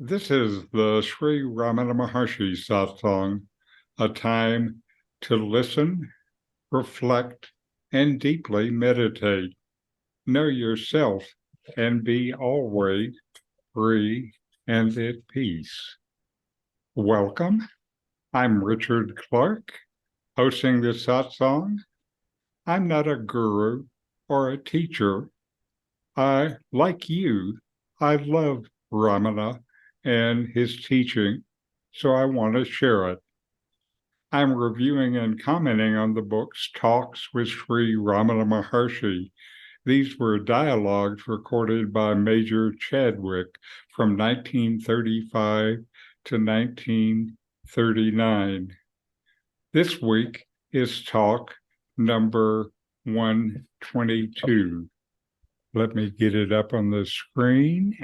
This is the Sri Ramana Maharshi satsang, a time to listen, reflect, and deeply meditate. Know yourself and be always free and at peace. Welcome. I'm Richard Clarke, hosting this satsang. I'm not a guru or a teacher. Like you, I love Ramana and his teaching, so I want to share it. I'm reviewing and commenting on the book's Talks with Sri Ramana Maharshi. These were dialogues recorded by Major Chadwick from 1935 to 1939. This week is talk number 122. Let me get it up on the screen.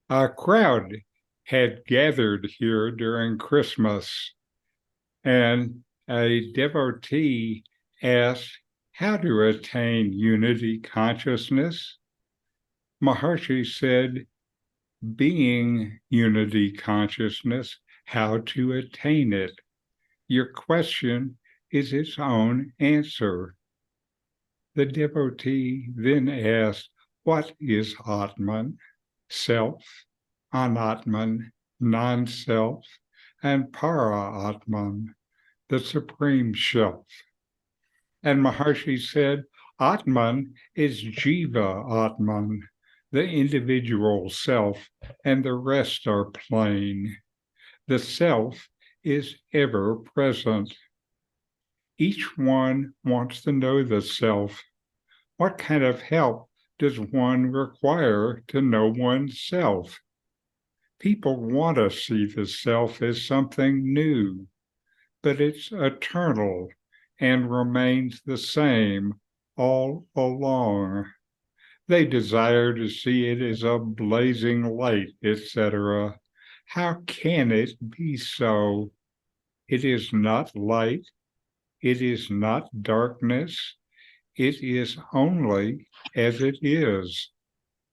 A crowd had gathered here during Christmas, and a devotee asked how to attain unity consciousness. Maharshi said, being unity consciousness, how to attain it. Your question is its own answer. The devotee then asked, what is Atman? Self, Anatman, non-self, and Para-Atman, the supreme self. And Maharshi said, Atman is Jiva Atman, the individual self, and the rest are plain. The self is ever present. Each one wants to know the self. What kind of help does one require to know oneself? People want to see the self as something new, but it's eternal and remains the same all along. They desire to see it as a blazing light, etc. How can it be so? It is not light. It is not darkness. It is only as it is.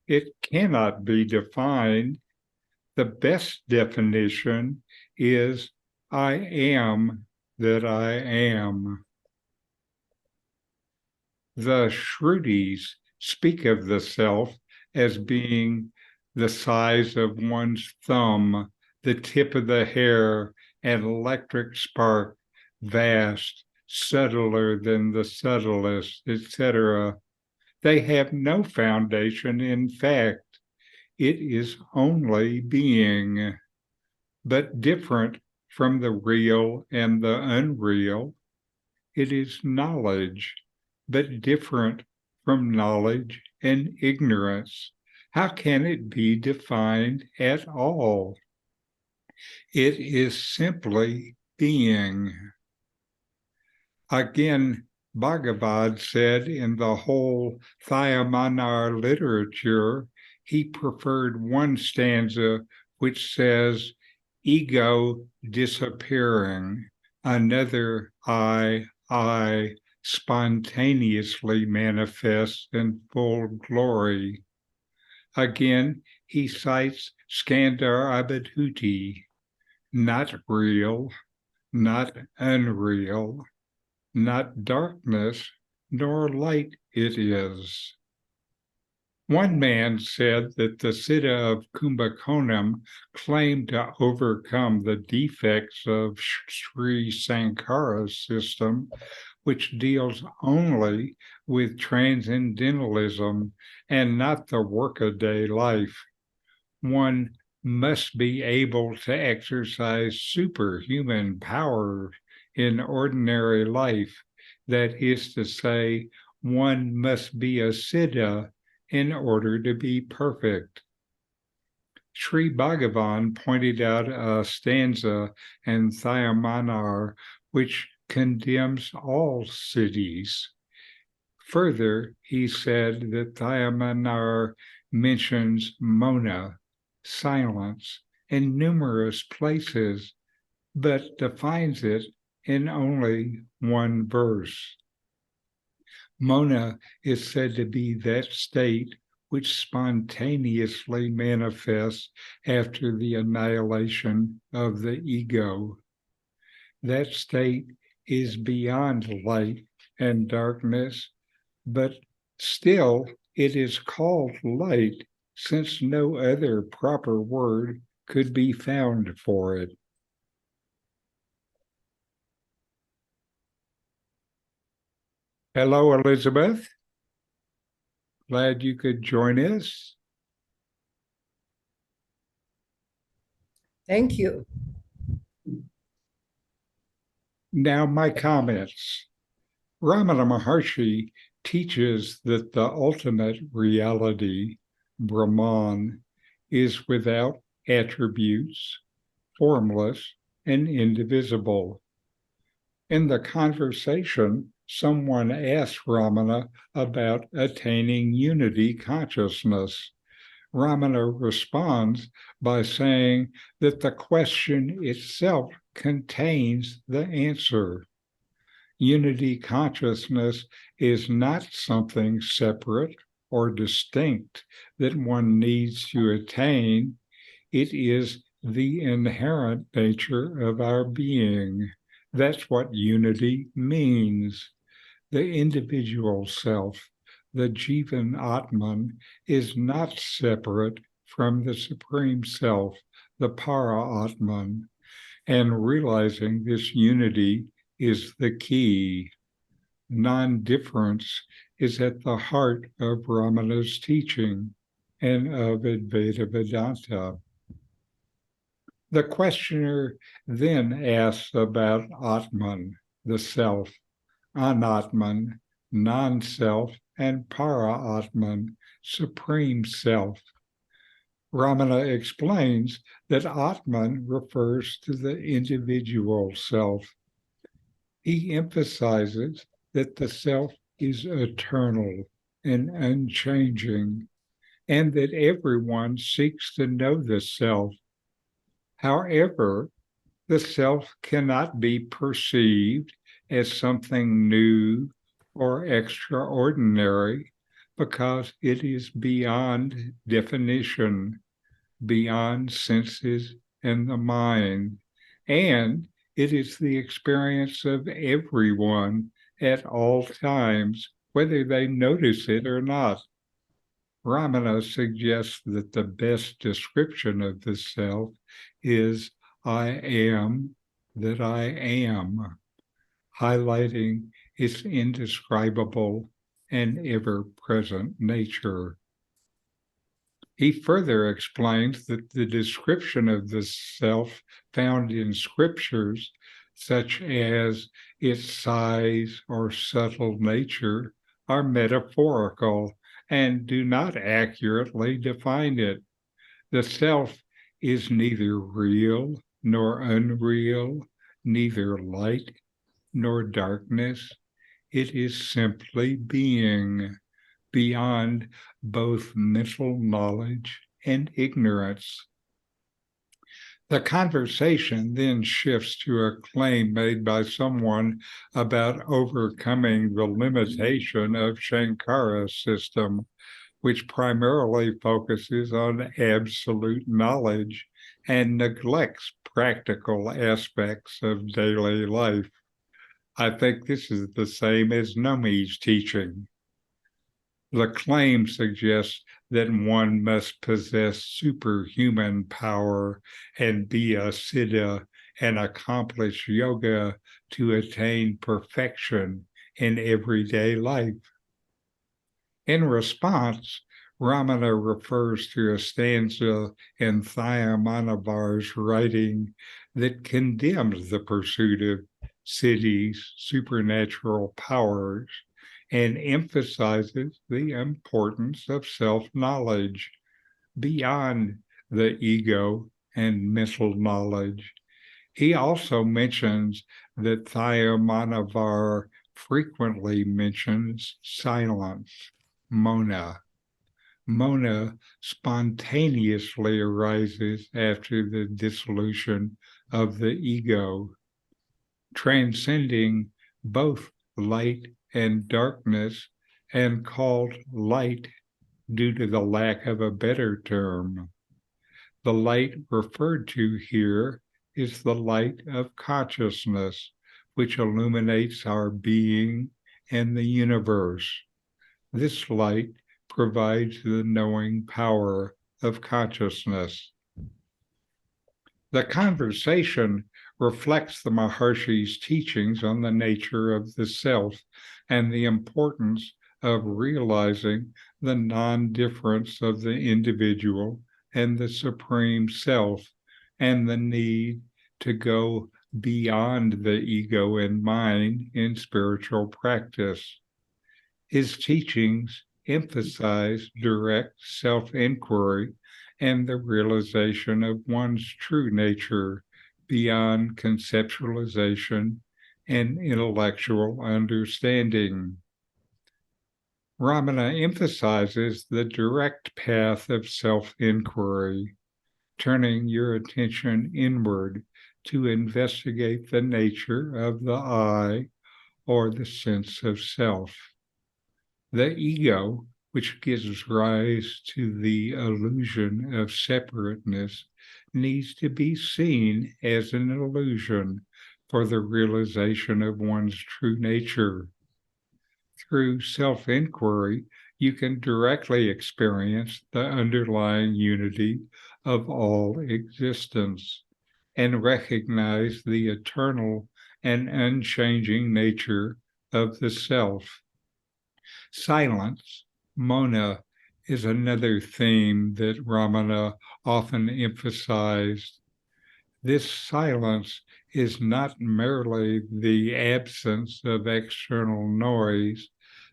It cannot be defined. The best definition is I am that I am. The Shrutis speak of the self as being the size of one's thumb, the tip of the hair, an electric spark, vast, subtler than the subtlest, etc. They have no foundation in fact. It is only being, but different from the real and the unreal. It is knowledge, but different from knowledge and ignorance. How can it be defined at all? It is simply being. Again, Bhagavad said in the whole Thyamanar literature, he preferred one stanza which says, ego disappearing, another I spontaneously manifests in full glory. Again, he cites Skandar Abhidhuti, not real, not unreal, not darkness, nor light it is. One man said that the Siddha of Kumbakonam claimed to overcome the defects of Sri Sankara's system, which deals only with transcendentalism and not the workaday life. One must be able to exercise superhuman power in ordinary life. That is to say, one must be a Siddha in order to be perfect. Sri Bhagavan pointed out a stanza in Thyamanar which condemns all cities. Further, he said that Thyamanar mentions Mona, silence, in numerous places, but defines it in only one verse. Mona is said to be that state which spontaneously manifests after the annihilation of the ego. That state is beyond light and darkness, but still it is called light, since no other proper word could be found for it. Hello, Elizabeth. Glad you could join us. Thank you. Now, my comments. Ramana Maharshi teaches that the ultimate reality, Brahman, is without attributes, formless, and indivisible. In the conversation, someone asked Ramana about attaining unity consciousness. Ramana responds by saying that the question itself contains the answer. Unity consciousness is not something separate or distinct that one needs to attain. It is the inherent nature of our being. That's what unity means. The individual self, the Jivan Atman, is not separate from the Supreme Self, the Para Atman, and realizing this unity is the key. Non-difference is at the heart of Ramana's teaching and of Advaita Vedanta. The questioner then asks about Atman, the self, Anatman, non-self, and Para-Atman, supreme self. Ramana explains that Atman refers to the individual self. He emphasizes that the self is eternal and unchanging, and that everyone seeks to know the self. However, the self cannot be perceived as something new or extraordinary because it is beyond definition, beyond senses and the mind, and it is the experience of everyone at all times, whether they notice it or not. Ramana suggests that the best description of the self is I am that I am, highlighting its indescribable and ever-present nature. He further explains that the description of the self found in scriptures, such as its size or subtle nature, are metaphorical and do not accurately define it. The self is neither real nor unreal, neither light nor darkness. It is simply being, beyond both mental knowledge and ignorance. The conversation then shifts to a claim made by someone about overcoming the limitation of Shankara's system, which primarily focuses on absolute knowledge and neglects practical aspects of daily life. I think this is the same as Nomi's teaching. The claim suggests that one must possess superhuman power and be a siddha and accomplish yoga to attain perfection in everyday life. In response, Ramana refers to a stanza in Thyamanavar's writing that condemns the pursuit of siddhis, supernatural powers, and emphasizes the importance of self-knowledge beyond the ego and mental knowledge. He also mentions that Thyamanavar frequently mentions silence, Mona. Mona spontaneously arises after the dissolution of the ego, transcending both light and darkness, and called light due to the lack of a better term. The light referred to here is the light of consciousness, which illuminates our being and the universe. This light provides the knowing power of consciousness. The conversation reflects the Maharshi's teachings on the nature of the self and the importance of realizing the non-difference of the individual and the supreme self, and the need to go beyond the ego and mind in spiritual practice. His teachings emphasize direct self-inquiry and the realization of one's true nature beyond conceptualization and intellectual understanding. Ramana emphasizes the direct path of self-inquiry, turning your attention inward to investigate the nature of the I, or the sense of self. The ego, which gives rise to the illusion of separateness, needs to be seen as an illusion for the realization of one's true nature. Through self-inquiry, you can directly experience the underlying unity of all existence and recognize the eternal and unchanging nature of the self. Silence, Mona, is another theme that Ramana often emphasized. This silence is not merely the absence of external noise,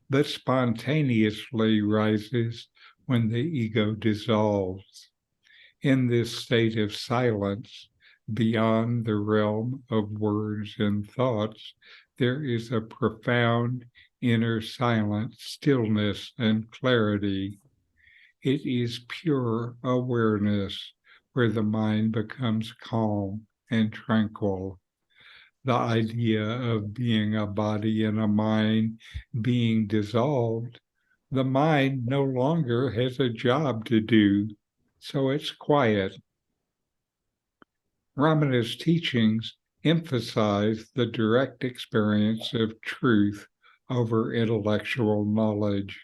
but spontaneously rises when the ego dissolves. In this state of silence, beyond the realm of words and thoughts, there is a profound inner silent stillness and clarity. It is pure awareness where the mind becomes calm and tranquil. The idea of being a body and a mind being dissolved, the mind no longer has a job to do, so it's quiet. Ramana's teachings emphasize the direct experience of truth over intellectual knowledge.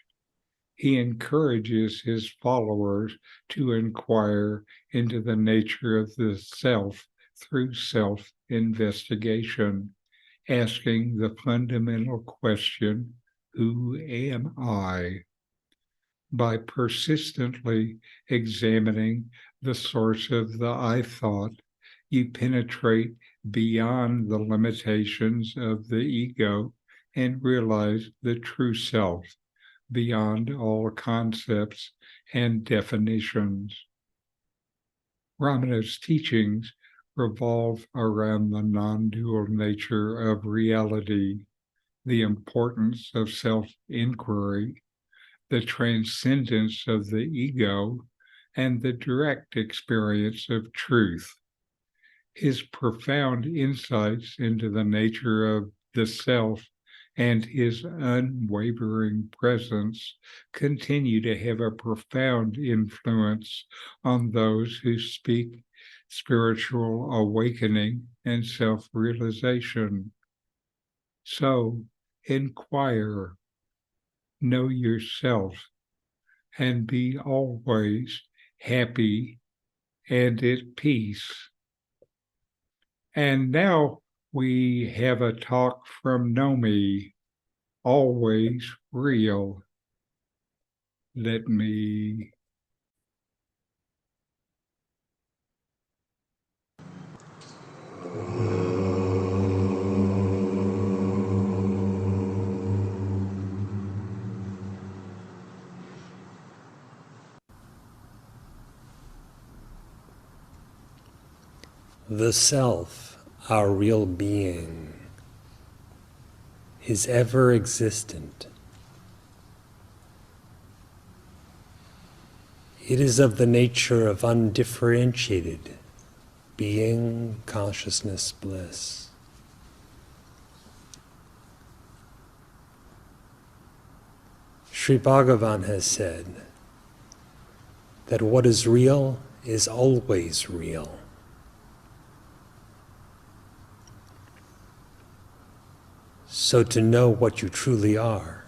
He encourages his followers to inquire into the nature of the self through self-investigation, asking the fundamental question, who am I? By persistently examining the source of the I thought, you penetrate beyond the limitations of the ego and realize the true self beyond all concepts and definitions. Ramana's teachings revolve around the non-dual nature of reality, the importance of self-inquiry, the transcendence of the ego, and the direct experience of truth. His profound insights into the nature of the self and his unwavering presence continue to have a profound influence on those who speak spiritual awakening and self-realization. So, inquire, know yourself, and be always happy and at peace. And now we have a talk from Nomi, always real. Let me The self, our real being, is ever existent. It is of the nature of undifferentiated being, consciousness, bliss. Sri Bhagavan has said, that what is real is always real. So to know what you truly are,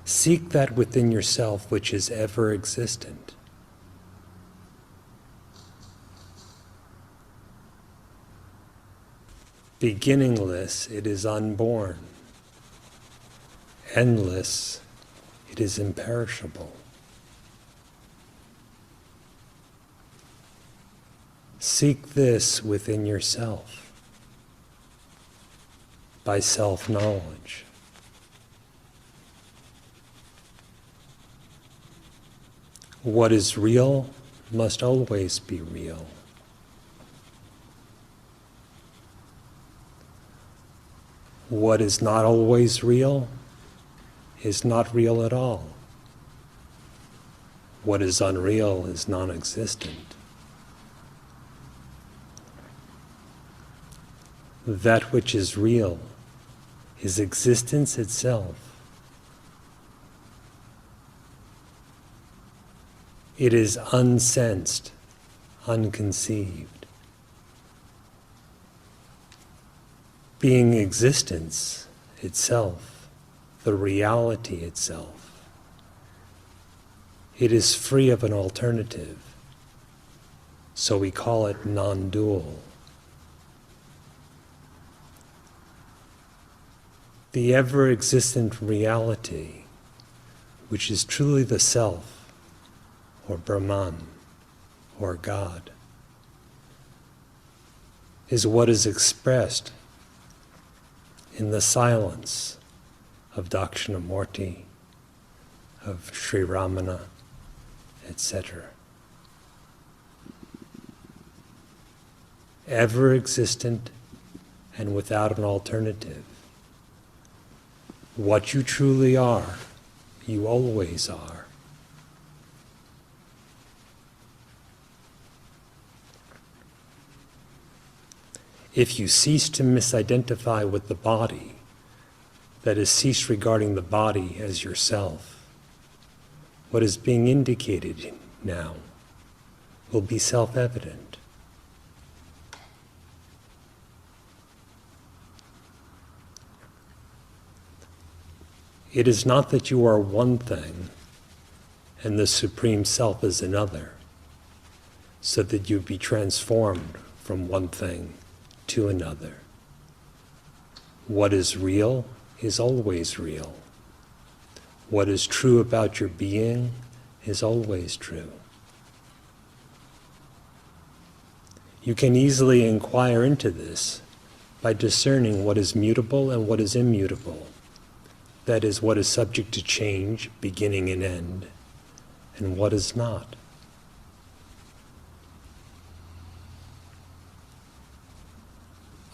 seek that within yourself which is ever existent. Beginningless, it is unborn. Endless, it is imperishable. Seek this within yourself by self-knowledge. What is real must always be real. What is not always real is not real at all. What is unreal is non-existent. That which is real is existence itself. It is unsensed, unconceived. Being existence itself, the reality itself. It is free of an alternative, so we call it non-dual. The ever-existent reality, which is truly the Self, or Brahman, or God, is what is expressed in the silence of Dakshinamurti, of Sri Ramana, etc. Ever-existent and without an alternative. What you truly are, you always are. If you cease to misidentify with the body, that is, cease regarding the body as yourself, what is being indicated now will be self-evident. It is not that you are one thing and the Supreme Self is another, so that you be transformed from one thing to another. What is real is always real. What is true about your being is always true. You can easily inquire into this by discerning what is mutable and what is immutable. That is, what is subject to change, beginning and end, and what is not.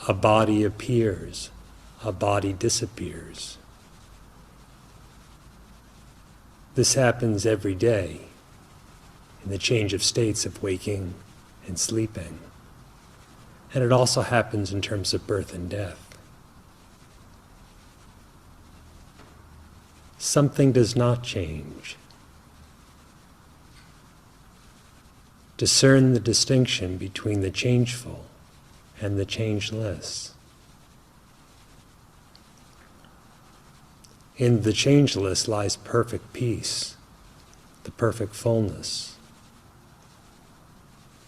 A body appears, a body disappears. This happens every day in the change of states of waking and sleeping. And it also happens in terms of birth and death. Something does not change. Discern the distinction between the changeful and the changeless. In the changeless lies perfect peace, the perfect fullness.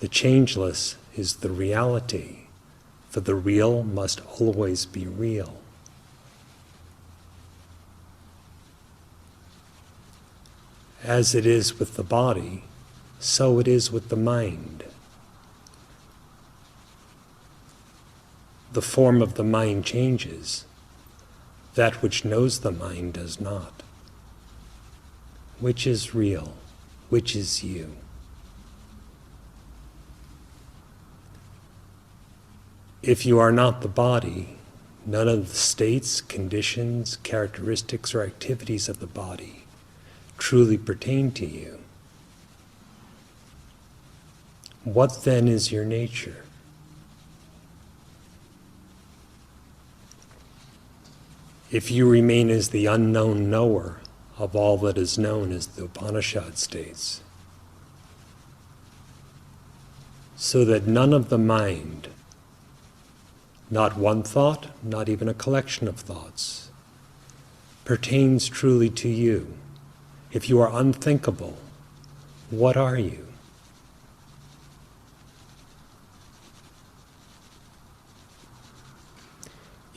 The changeless is the reality, for the real must always be real. As it is with the body, so it is with the mind. The form of the mind changes. That which knows the mind does not. Which is real? Which is you? If you are not the body, none of the states, conditions, characteristics, or activities of the body truly pertain to you. What then is your nature? If you remain as the unknown knower of all that is known as the Upanishad states, so that none of the mind, not one thought, not even a collection of thoughts, pertains truly to you. If you are unthinkable, what are you?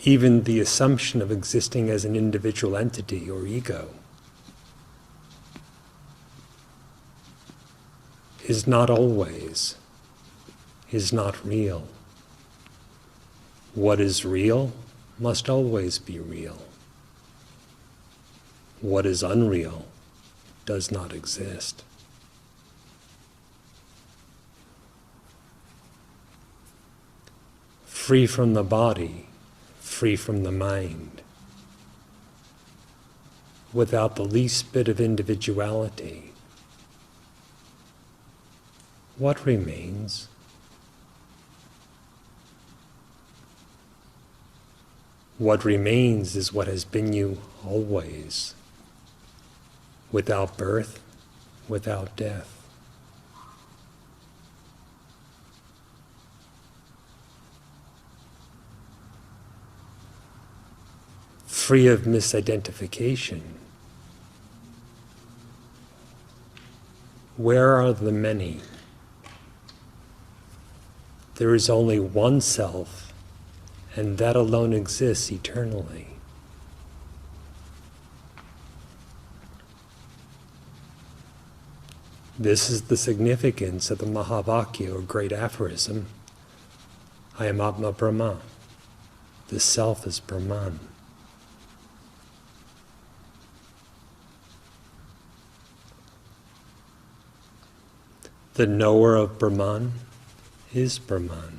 Even the assumption of existing as an individual entity or ego is not always, is not real. What is real must always be real. What is unreal does not exist. Free from the body, free from the mind, without the least bit of individuality, what remains? What remains is what has been you always, without birth, without death. Free of misidentification. Where are the many? There is only one self, and that alone exists eternally. This is the significance of the Mahavakya, or great aphorism, I am Atma Brahma. The self is Brahman. The knower of Brahman is Brahman.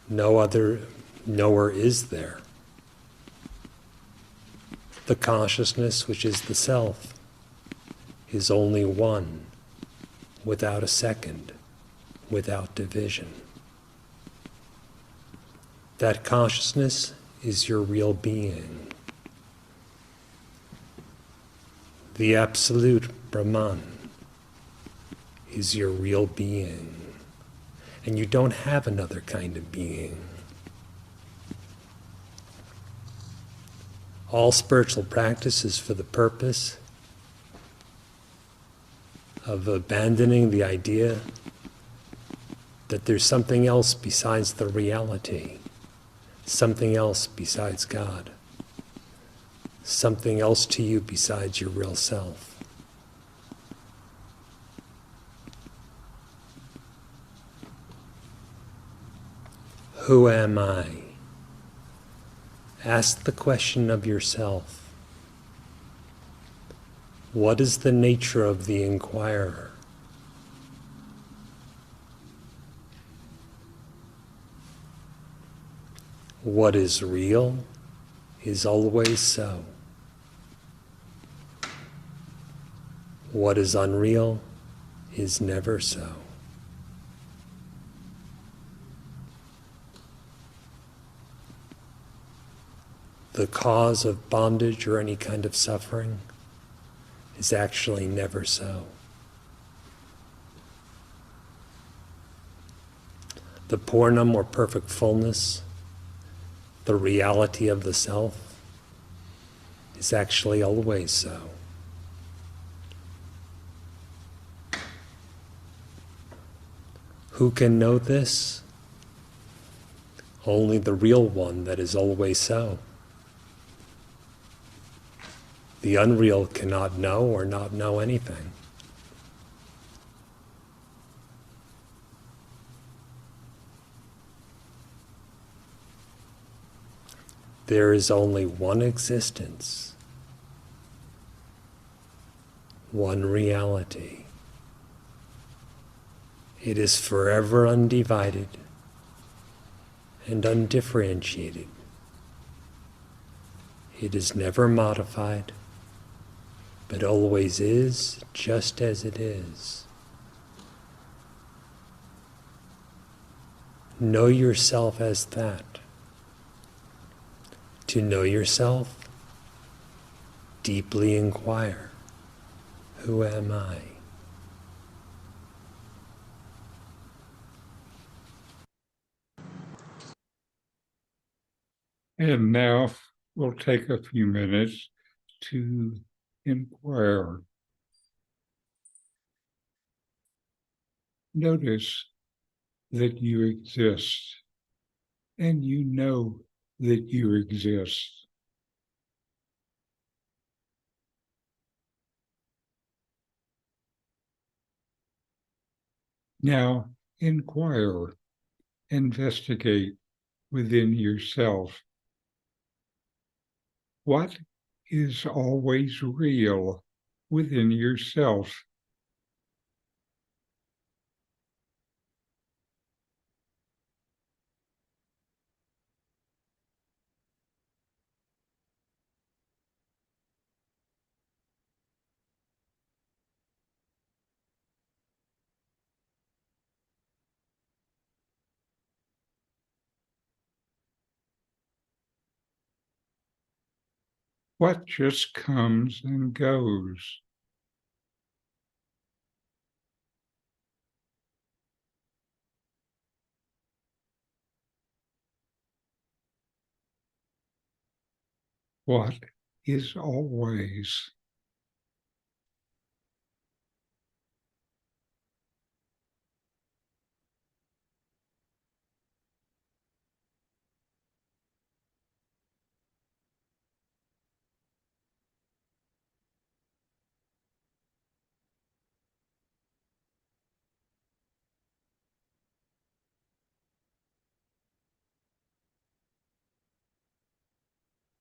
No other knower is there. The consciousness, which is the self, is only one, without a second, without division. That consciousness is your real being. The absolute Brahman is your real being. And you don't have another kind of being. All spiritual practice is for the purpose of abandoning the idea that there's something else besides the reality, something else besides God, something else to you besides your real self. Who am I? Ask the question of yourself. What is the nature of the inquirer? What is real is always so. What is unreal is never so. The cause of bondage or any kind of suffering is actually never so. The Purnam, or perfect fullness, the reality of the self, is actually always so. Who can know this? Only the real one that is always so. The unreal cannot know or not know anything. There is only one existence, one reality. It is forever undivided and undifferentiated. It is never modified, but always is just as it is. Know yourself as that. To know yourself, deeply inquire, who am I? And now we'll take a few minutes to inquire. Notice that you exist, and you know that you exist. Now inquire, investigate within yourself. What is always real within yourself? What just comes and goes? What is always?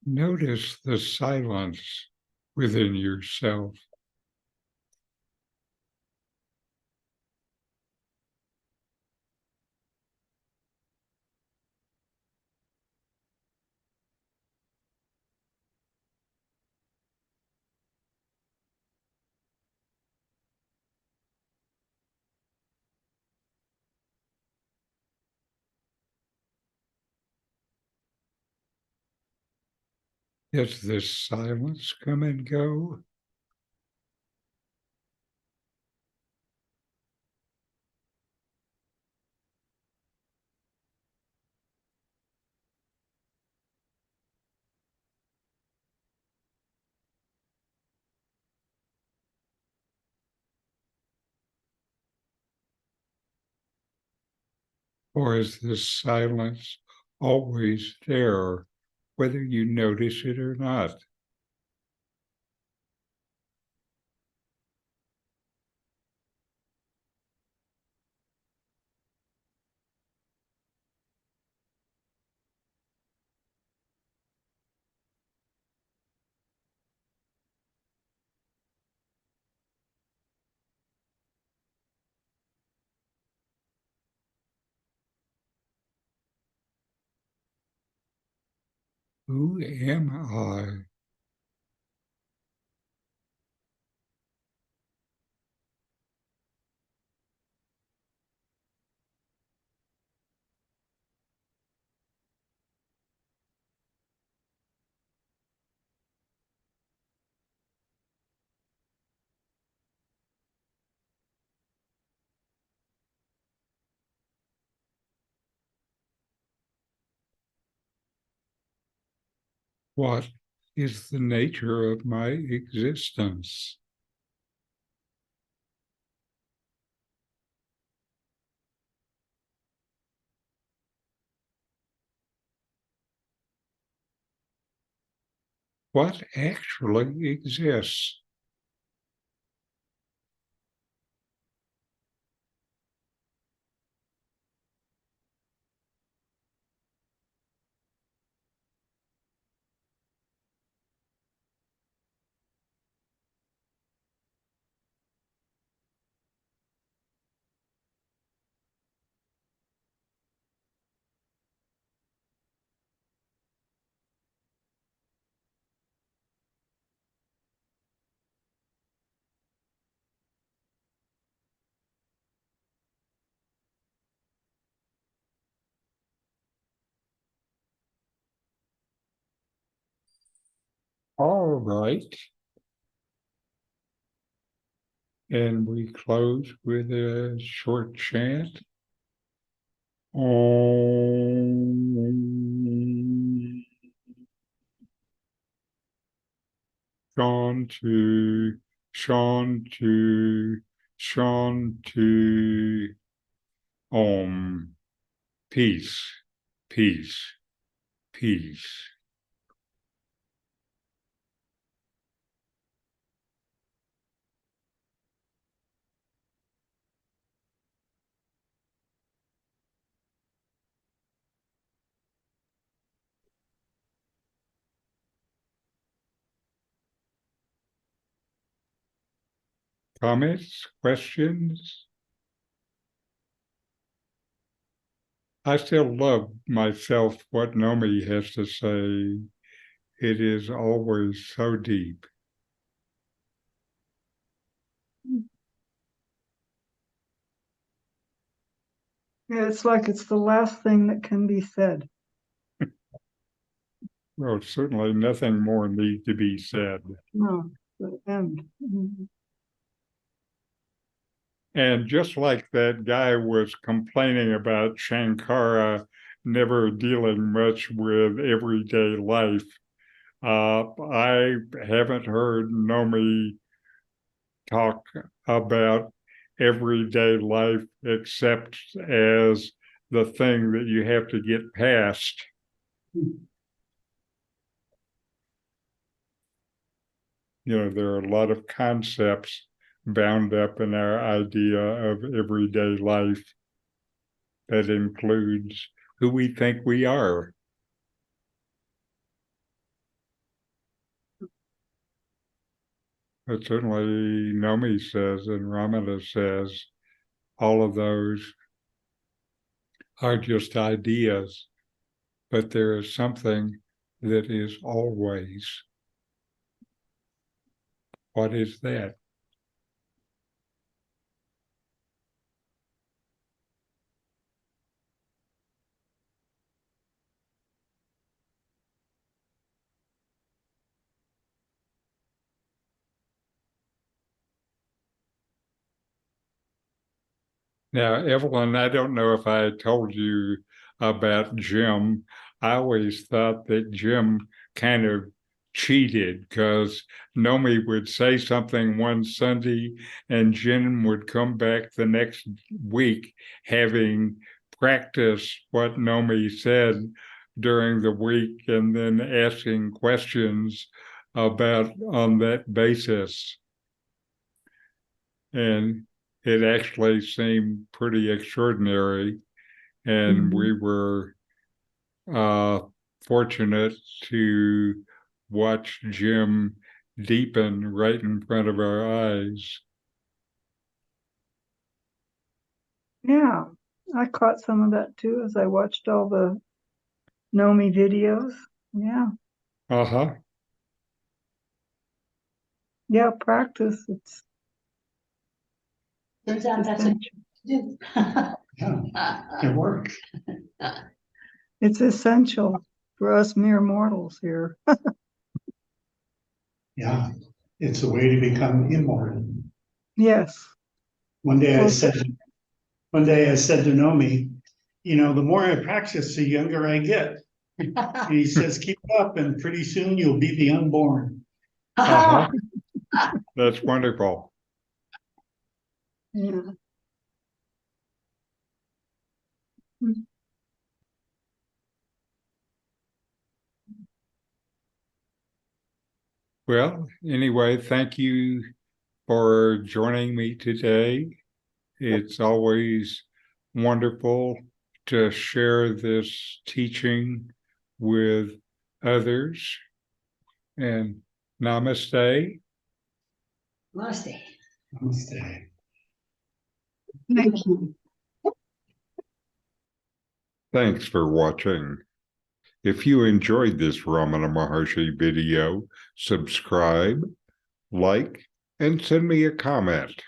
Notice the silence within yourself. Does this silence come and go? Or is this silence always there, whether you notice it or not? Who am I? What is the nature of my existence? What actually exists? All right. And we close with a short chant. Om. Shanti, Shanti, Shanti. Om. Peace, peace, peace. Comments, questions? I still love myself what Nomi has to say. It is always so deep. Yeah, it's like it's the last thing that can be said. Well, certainly nothing more needs to be said. No, the end. Mhm. And just like that guy was complaining about Shankara never dealing much with everyday life, I haven't heard Nomi talk about everyday life except as the thing that you have to get past. You know, there are a lot of concepts bound up in our idea of everyday life that includes who we think we are. But certainly Nomi says and Ramana says all of those are just ideas, but there is something that is always. What is that? Now, Evelyn, I don't know if I told you about Jim. I always thought that Jim kind of cheated because Nomi would say something one Sunday and Jim would come back the next week having practiced what Nomi said during the week and then asking questions about on that basis. And it actually seemed pretty extraordinary. And we were fortunate to watch Jim deepen right in front of our eyes. Yeah, I caught some of that too as I watched all the Nomi videos. Yeah. Uh-huh. Yeah, practice. It's Turns out that's what you do. Yeah, it works. it's essential for us mere mortals here. Yeah, it's a way to become immortal. Yes. One day I Well, said to Nomi, you know, the more I practice, the younger I get. And he says, keep up, and pretty soon you'll be the unborn. Uh-huh. That's wonderful. Yeah. Well, anyway, thank you for joining me today. It's always wonderful to share this teaching with others. And namaste. Namaste. Namaste. Thank you. Thanks for watching. If you enjoyed this Ramana Maharshi video, subscribe, like, and send me a comment.